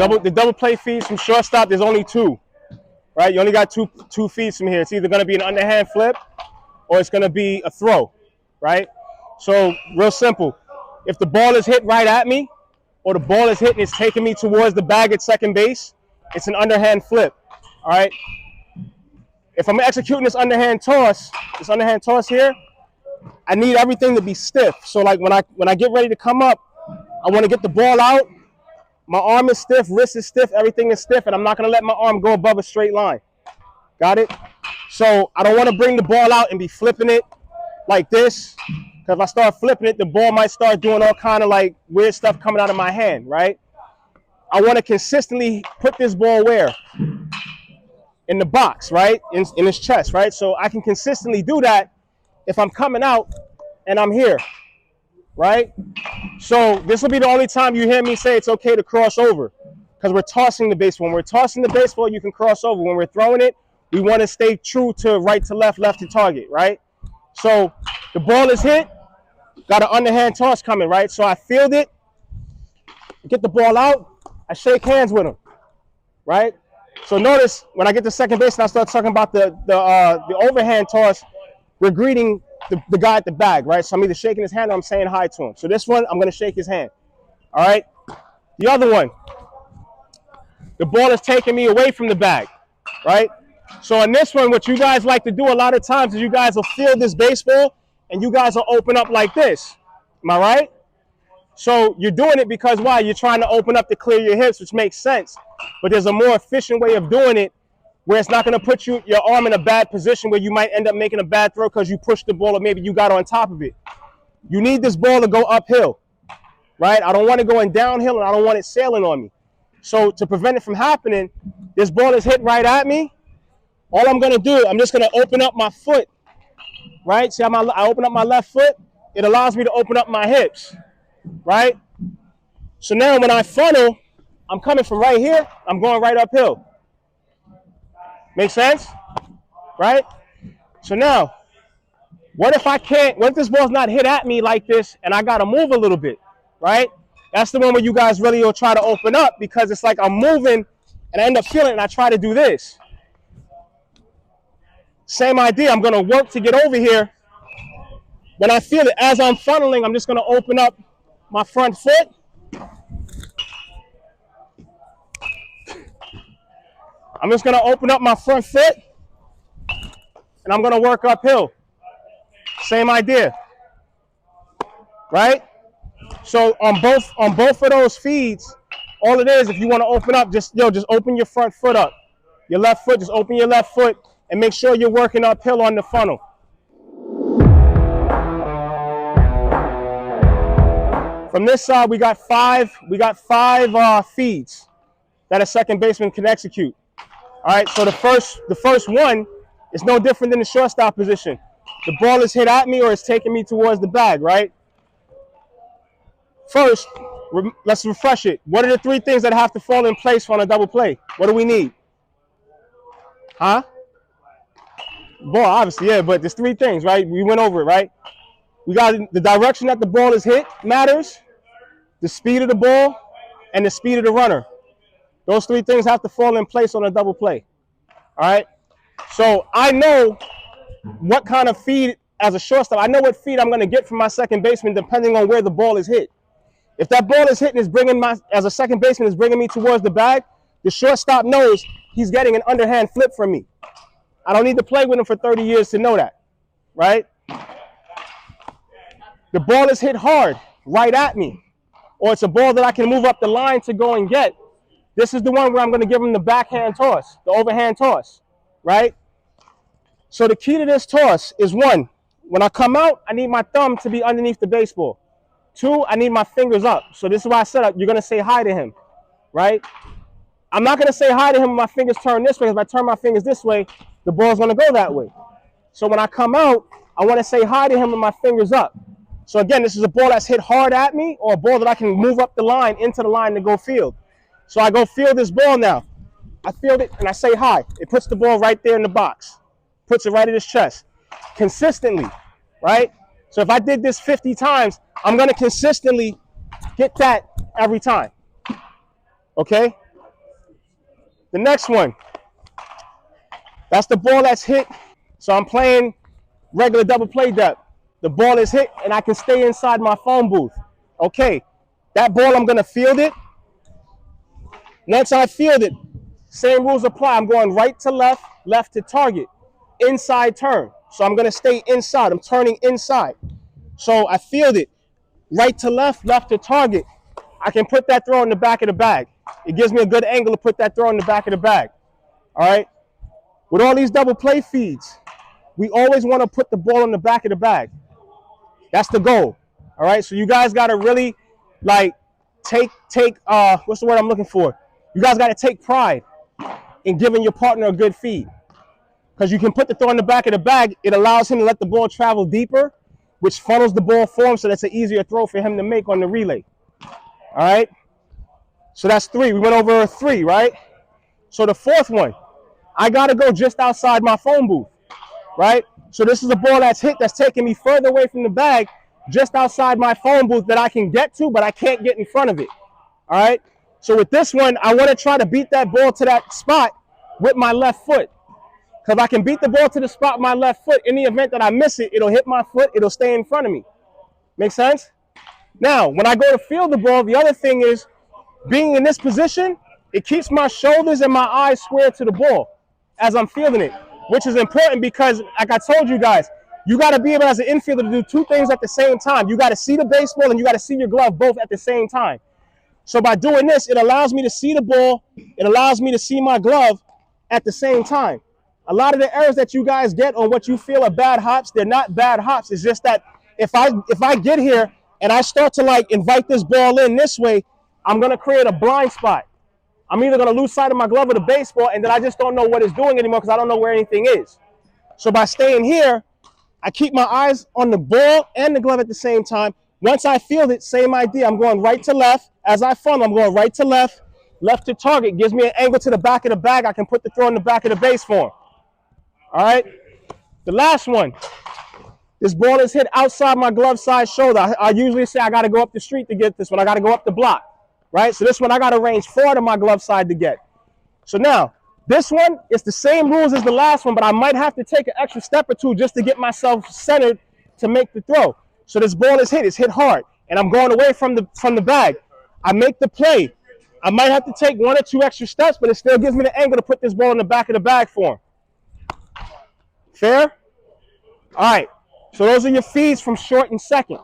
The double play feeds from shortstop, there's only two, right? You only got two feeds from here. It's either going to be an underhand flip or it's going to be a throw, right? So real simple. If the ball is hit right at me or the ball is hit and it's taking me towards the bag at second base, it's an underhand flip, all right? If I'm executing this underhand toss here, I need everything to be stiff. So like when I get ready to come up, I want to get the ball out. My arm is stiff, wrist is stiff, everything is stiff, and I'm not going to let my arm go above a straight line. Got it? So I don't want to bring the ball out and be flipping it like this, because if I start flipping it, the ball might start doing all kind of like weird stuff coming out of my hand, right? I want to consistently put this ball where? In the box, right? In his chest, right? So I can consistently do that if I'm coming out and I'm here, right? So this will be the only time you hear me say it's okay to cross over, because we're tossing the baseball. When we're tossing the baseball, you can cross over. When we're throwing it, we want to stay true to right to left, left to target, right? So the ball is hit, got an underhand toss coming, right? So I field it, get the ball out, I shake hands with him, right? So notice when I get to second base and I start talking about the overhand toss, we're greeting the guy at the bag, right? So I'm either shaking his hand or I'm saying hi to him. So this one, I'm going to shake his hand, all right? The other one, the ball is taking me away from the bag, right? So in this one, what you guys like to do a lot of times is you guys will field this baseball and you guys will open up like this. Am I right? So you're doing it because why? You're trying to open up to clear your hips, which makes sense. But there's a more efficient way of doing it where it's not going to put your arm in a bad position where you might end up making a bad throw because you pushed the ball or maybe you got on top of it. You need this ball to go uphill, right? I don't want it going downhill and I don't want it sailing on me. So to prevent it from happening, this ball is hit right at me. All I'm going to do, I'm just going to open up my foot, right? See how I open up my left foot? It allows me to open up my hips, right? So now when I funnel, I'm coming from right here, I'm going right uphill. Make sense? Right? So now, what if this ball's not hit at me like this and I got to move a little bit, right? That's the one where you guys really will try to open up because it's like I'm moving and I end up feeling it and I try to do this. Same idea, I'm going to work to get over here. When I feel it, as I'm funneling, I'm just going to open up my front foot. I'm just going to open up my front foot and I'm going to work uphill. Same idea, right? So on both of those feeds, all it is, if you want to open up, just open your front foot up. Your left foot, just open your left foot and make sure you're working uphill on the funnel. From this side, we got five feeds that a second baseman can execute. All right, so the first one is no different than the shortstop position. The ball is hit at me or it's taking me towards the bag, right? First, let's refresh it. What are the three things that have to fall in place on a double play? What do we need? Huh? Ball, obviously, yeah, but there's three things, right? We went over it, right? We got the direction that the ball is hit matters, the speed of the ball, and the speed of the runner. Those three things have to fall in place on a double play. All right? So I know what kind of feed as a shortstop, I know what feed I'm going to get from my second baseman depending on where the ball is hit. If that ball is hit and is as a second baseman is bringing me towards the bag, the shortstop knows he's getting an underhand flip from me. I don't need to play with him for 30 years to know that, right? The ball is hit hard right at me, or it's a ball that I can move up the line to go and get. This is the one where I'm going to give him the backhand toss, the overhand toss, right? So the key to this toss is one, when I come out, I need my thumb to be underneath the baseball. Two, I need my fingers up. So this is why I said you're going to say hi to him, right? I'm not going to say hi to him when my fingers turn this way. If I turn my fingers this way, the ball's going to go that way. So when I come out, I want to say hi to him with my fingers up. So again, this is a ball that's hit hard at me or a ball that I can move up the line into the line to go field. So I go field this ball now. I field it and I say hi. It puts the ball right there in the box. Puts it right at his chest. Consistently, right? So if I did this 50 times, I'm going to consistently get that every time. Okay? The next one, that's the ball that's hit. So I'm playing regular double play depth. The ball is hit and I can stay inside my phone booth. Okay, that ball, I'm gonna field it. Once I field it, same rules apply. I'm going right to left, left to target, inside turn. So I'm gonna stay inside, I'm turning inside. So I field it, right to left, left to target. I can put that throw in the back of the bag. It gives me a good angle to put that throw in the back of the bag. All right, with all these double play feeds, we always wanna put the ball in the back of the bag. That's the goal. All right, so you guys gotta really like take what's the word I'm looking for? You guys gotta take pride in giving your partner a good feed. Because you can put the throw in the back of the bag, it allows him to let the ball travel deeper, which funnels the ball for him, so that's an easier throw for him to make on the relay. All right, so that's 3. We went over 3, right? So the 4th one, I gotta go just outside my phone booth, right? So this is a ball that's hit, that's taking me further away from the bag, just outside my phone booth that I can get to, but I can't get in front of it. All right, so with this one, I want to try to beat that ball to that spot with my left foot. Because if I can beat the ball to the spot with my left foot, in the event that I miss it, it'll hit my foot, it'll stay in front of me. Make sense? Now, when I go to field the ball, the other thing is, being in this position, it keeps my shoulders and my eyes square to the ball as I'm fielding it, which is important because, like I told you guys, you got to be able as an infielder to do 2 things at the same time. You got to see the baseball and you got to see your glove both at the same time. So by doing this, it allows me to see the ball. It allows me to see my glove at the same time. A lot of the errors that you guys get on what you feel are bad hops, they're not bad hops. It's just that if I get here and I start to like invite this ball in this way, I'm going to create a blind spot. I'm either going to lose sight of my glove or the baseball, and then I just don't know what it's doing anymore because I don't know where anything is. So by staying here, I keep my eyes on the ball and the glove at the same time. Once I field it, same idea. I'm going right to left. As I funnel, I'm going right to left, left to target. Gives me an angle to the back of the bag. I can put the throw in the back of the base for him. All right. The last one. This ball is hit outside my glove side shoulder. I usually say I got to go up the street to get this one. I got to go up the block. Right. So this one I got to range forward of my glove side to get. So now this one is the same rules as the last one, but I might have to take an extra step or 2 just to get myself centered to make the throw. So this ball is hit. It's hit hard, and I'm going away from the bag. I make the play. I might have to take 1 or 2 extra steps, but it still gives me the angle to put this ball in the back of the bag for him. Fair? All right. So those are your feeds from short and second.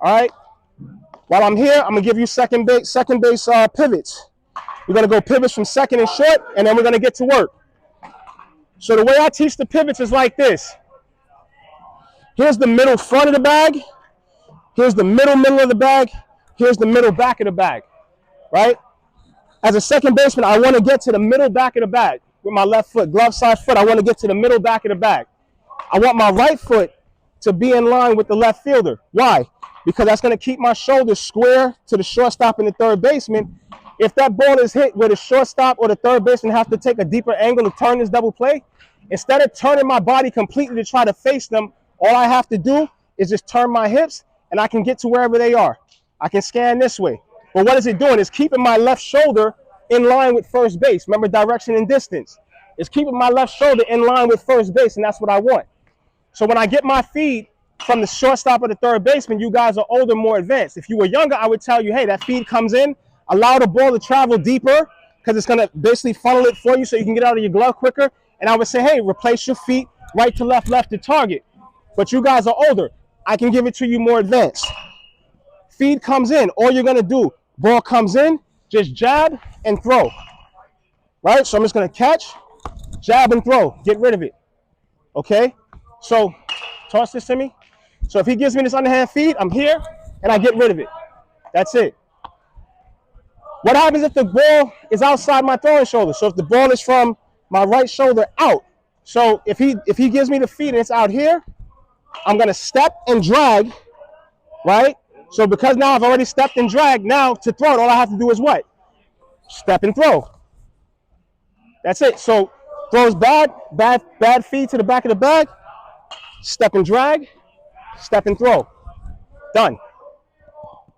All right. While I'm here, I'm gonna give you second base pivots. We're gonna go pivots from second and short, and then we're gonna get to work. So the way I teach the pivots is like this. Here's the middle front of the bag. Here's the middle of the bag. Here's the middle back of the bag, right? As a second baseman, I want to get to the middle back of the bag with my left foot, glove side foot. I want to get to the middle back of the bag. I want my right foot to be in line with the left fielder. Why? Because that's going to keep my shoulders square to the shortstop and the third baseman, If that ball is hit where the shortstop or the third baseman have to take a deeper angle to turn this double play, instead of turning my body completely to try to face them, all I have to do is just turn my hips and I can get to wherever they are. I can scan this way. But what is it doing? It's keeping my left shoulder in line with first base. Remember direction and distance. It's keeping my left shoulder in line with first base, and that's what I want. So when I get my feed from the shortstop or the third baseman, you guys are older, more advanced. If you were younger, I would tell you, hey, that feed comes in, allow the ball to travel deeper because it's going to basically funnel it for you so you can get out of your glove quicker. And I would say, hey, replace your feet right to left, left to target. But you guys are older. I can give it to you more advanced. Feed comes in. All you're going to do, ball comes in, just jab and throw. Right? So I'm just going to catch, jab and throw. Get rid of it. Okay? So toss this to me. So if he gives me this underhand feed, I'm here and I get rid of it. That's it. What happens if the ball is outside my throwing shoulder? So if the ball is from my right shoulder out. So if he gives me the feed and it's out here, I'm going to step and drag, right? So because now I've already stepped and dragged, now to throw it, all I have to do is what? Step and throw. That's it. So throws bad feed to the back of the bag, step and drag, step and throw. Done.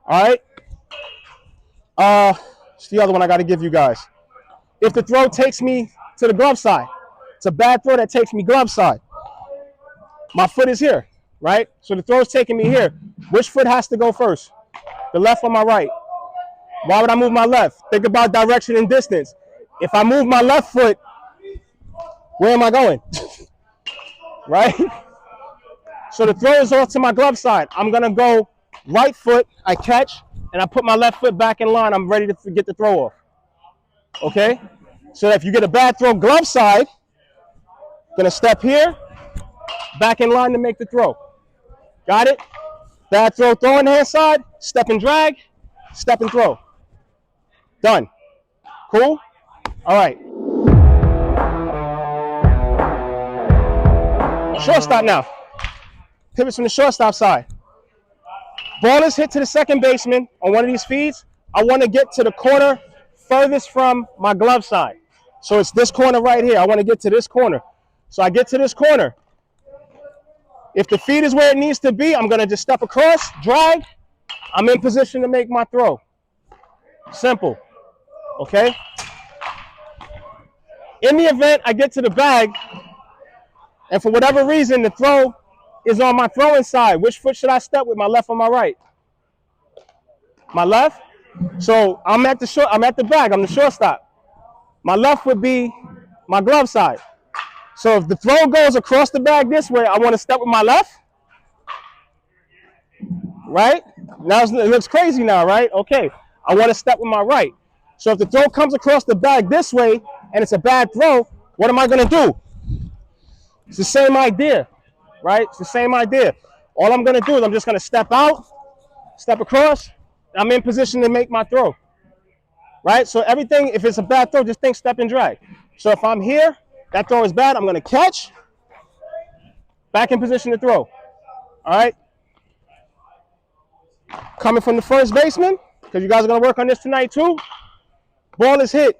All right? It's the other one I got to give you guys. If the throw takes me to the glove side, it's a bad throw that takes me glove side. My foot is here, right? So the throw is taking me here. Which foot has to go first? The left or my right? Why would I move my left? Think about direction and distance. If I move my left foot, where am I going? Right? So the throw is off to my glove side. I'm going to go right foot, I catch, and I put my left foot back in line. I'm ready to get the throw off. Okay? So if you get a bad throw glove side, going to step here, back in line to make the throw. Got it? Bad throw throwing hand side, step and drag, step and throw. Done. Cool? All right. Shortstop now. Pivots from the shortstop side. Ball is hit to the second baseman on one of these feeds. I want to get to the corner furthest from my glove side. So it's this corner right here. I want to get to this corner. So I get to this corner. If the feed is where it needs to be, I'm going to just step across, drag. I'm in position to make my throw. Simple. Okay? In the event I get to the bag, and for whatever reason the throw is on my throwing side, which foot should I step with, my left or my right? My left? So I'm at the bag, I'm the shortstop. My left would be my glove side. So if the throw goes across the bag this way, I want to step with my left. Right? Now it looks crazy now, right? Okay. I want to step with my right. So if the throw comes across the bag this way and it's a bad throw, what am I going to do? It's the same idea, right? It's the same idea. All I'm going to do is I'm just going to step out, step across. I'm in position to make my throw, right? So everything, if it's a bad throw, just think step and drag. So if I'm here, that throw is bad, I'm going to catch, back in position to throw. All right? Coming from the first baseman, because you guys are going to work on this tonight too. Ball is hit.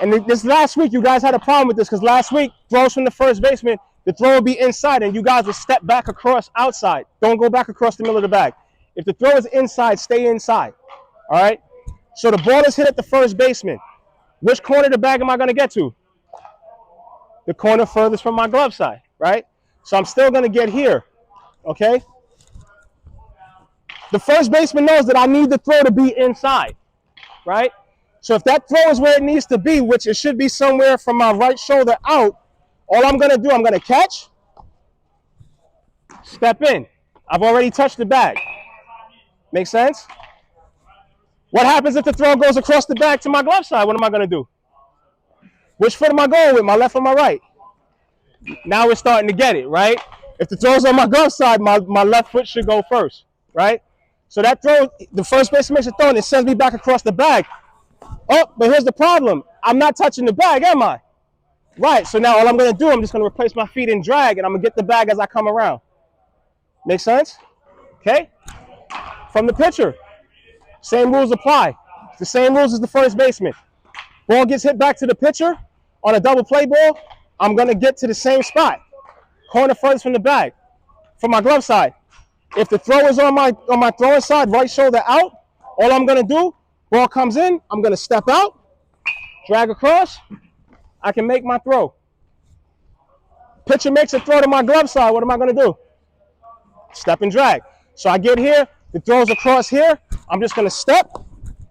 And this last week, you guys had a problem with this because last week, throws from the first baseman, the throw would be inside and you guys would step back across outside. Don't go back across the middle of the bag. If the throw is inside, stay inside. All right? So the ball is hit at the first baseman. Which corner of the bag am I going to get to? The corner furthest from my glove side, right? So I'm still going to get here, okay? The first baseman knows that I need the throw to be inside, right? So if that throw is where it needs to be, which it should be somewhere from my right shoulder out, all I'm going to do, I'm going to catch, step in. I've already touched the bag. Make sense? What happens if the throw goes across the bag to my glove side? What am I going to do? Which foot am I going with, my left or my right? Now we're starting to get it, right? If the throw's on my glove side, my left foot should go first, right? So that throw, the first baseman makes a throw and it sends me back across the bag. Oh, but here's the problem. I'm not touching the bag, am I? Right, so now all I'm going to do, I'm just going to replace my feet and drag, and I'm going to get the bag as I come around. Make sense? Okay? From the pitcher, same rules apply. the same rules as the first baseman. Ball gets hit back to the pitcher on a double play ball. I'm gonna get to the same spot, corner furthest from the bag, from my glove side. If the throw is on my throwing side, right shoulder out, all I'm gonna do, ball comes in, I'm gonna step out, drag across, I can make my throw. Pitcher makes a throw to my glove side, what am I gonna do? Step and drag. So I get here, the throw's across here, I'm just gonna step,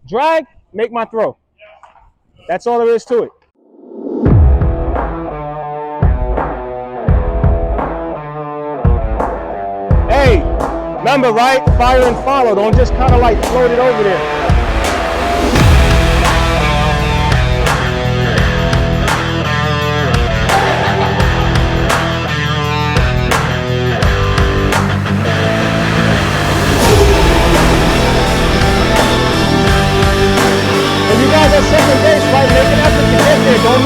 drag, make my throw. That's all there is to it. Hey, remember, right? Fire and follow. Don't just kind of like float it over there. If you guys are second base, right, make an effort to get there. Don't